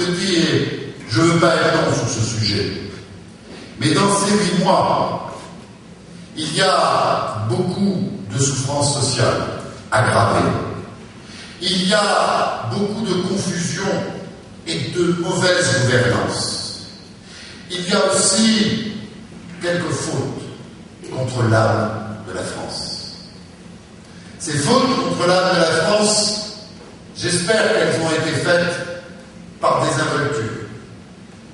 le dis, et je ne veux pas être long sur ce sujet, mais dans ces 8 mois, il y a beaucoup de souffrances sociales aggravées. Il y a beaucoup de confusion et de mauvaise gouvernance. Il y a aussi quelques fautes contre l'âme de la France. Ces fautes contre l'âme de la France, j'espère qu'elles ont été faites par des involtures.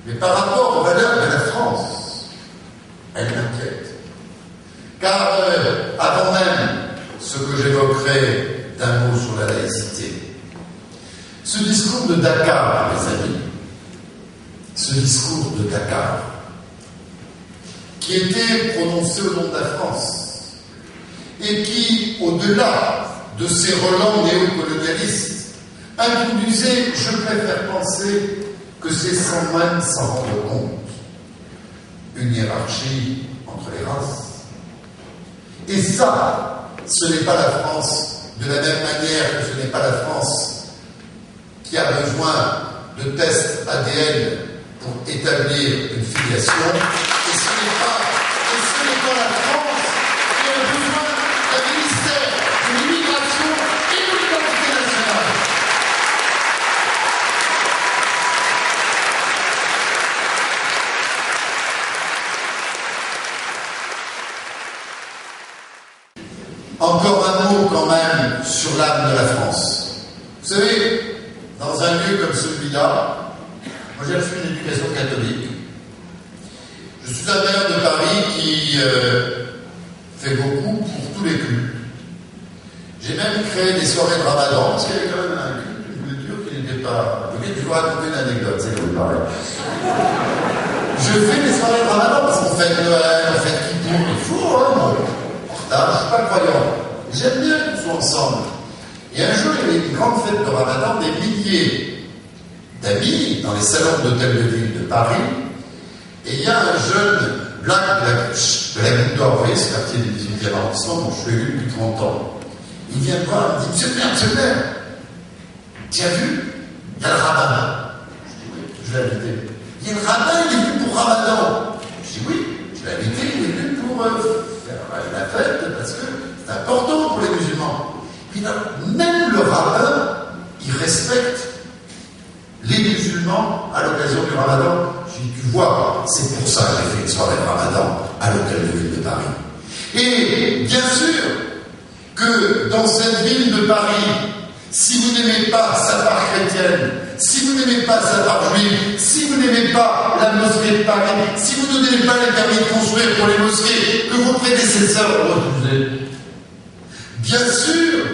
Mais par rapport aux valeurs de la France, elles m'inquiètent. Car avant même ce que j'évoquerai d'un mot sur la laïcité, ce discours de Dakar, mes amis, ce discours de Dakar, qui était prononcé au nom de la France, et qui, au-delà de ces relents néocolonialistes, introduisait, je préfère penser, que c'est sans même s'en rendre compte, une hiérarchie entre les races. Et ça, ce n'est pas la France, de la même manière que ce n'est pas la France qui a besoin de tests ADN pour établir une filiation, et ce n'est pas la France qui a besoin d'un ministère de l'immigration et de l'identité nationale. Encore un mot quand même sur l'âme de la France. Vous savez, dans un lieu comme celui-là, moi j'ai reçu une éducation catholique. Je suis un maire de Paris qui fait beaucoup pour tous les cultes. J'ai même créé des soirées de Ramadan, parce qu'il y avait quand même un culte, une culture qui n'était pas... Je vais raconter une anecdote, c'est comme pareil. Je fais des soirées de Ramadan parce qu'on fait Noël, on fait Kippour, il faut, hein, bon. Je ne suis pas croyant. J'aime bien qu'on soit ensemble. Et un jour, il y avait une grande fête de Ramadan, des milliers d'amis dans les salons d'hôtel de ville de Paris. Et il y a un jeune black de la Goutte d'Or, vous voyez, ce quartier du 18e arrondissement dont je suis élu depuis 30 ans. Il vient me voir, il me dit, Monsieur le maire, tu as vu, il y a le Ramadan. Je dis oui, je l'ai invité. Il y a le Ramadan, il est venu pour Ramadan. Je dis oui, je l'ai invité, il est venu pour faire la fête parce que c'est important pour les musulmans. Puis là, même le rabbin, il respecte les musulmans à l'occasion du Ramadan. Je dis, tu vois, c'est pour ça que j'ai fait une soirée de Ramadan à l'hôtel de ville de Paris. Et bien sûr que dans cette ville de Paris, si vous n'aimez pas sa part chrétienne, si vous n'aimez pas sa part juive, si vous n'aimez pas la mosquée de Paris, si vous ne donnez pas les permis de construire pour les mosquées que vos prédécesseurs ont refusé, bien sûr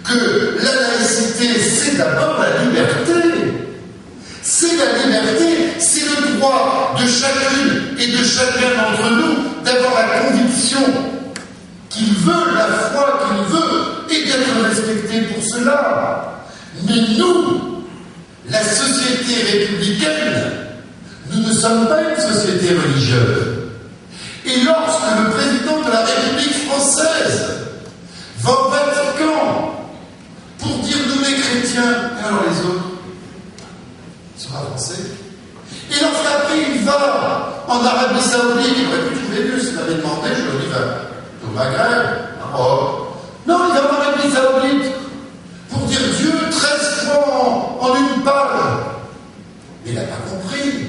que la laïcité, c'est d'abord la liberté. C'est la liberté, c'est le droit de chacune et de chacun d'entre nous d'avoir la conviction qu'il veut, la foi qu'il veut, et d'être respecté pour cela. Mais nous, la société républicaine, nous ne sommes pas une société religieuse. Et lorsque le président de la République française va au Vatican pour dire nous les chrétiens, et alors les autres, ils sont pas français. Et lorsqu'après il va en Arabie Saoudite, il aurait pu trouver mieux s'il m'avait demandé, je lui dis au Maghreb, en Europe. Non, il va en Arabie Saoudite pour dire Dieu 13 fois en une page. Mais il n'a pas compris.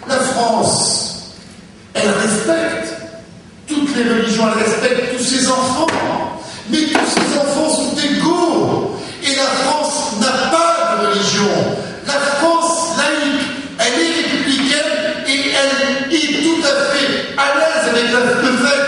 La France, elle respecte toutes les religions, elle respecte tous ses enfants. Mais tous ses enfants sont égaux. Et la France n'a pas de religion. La France laïque, elle est républicaine et elle est tout à fait à l'aise avec le fait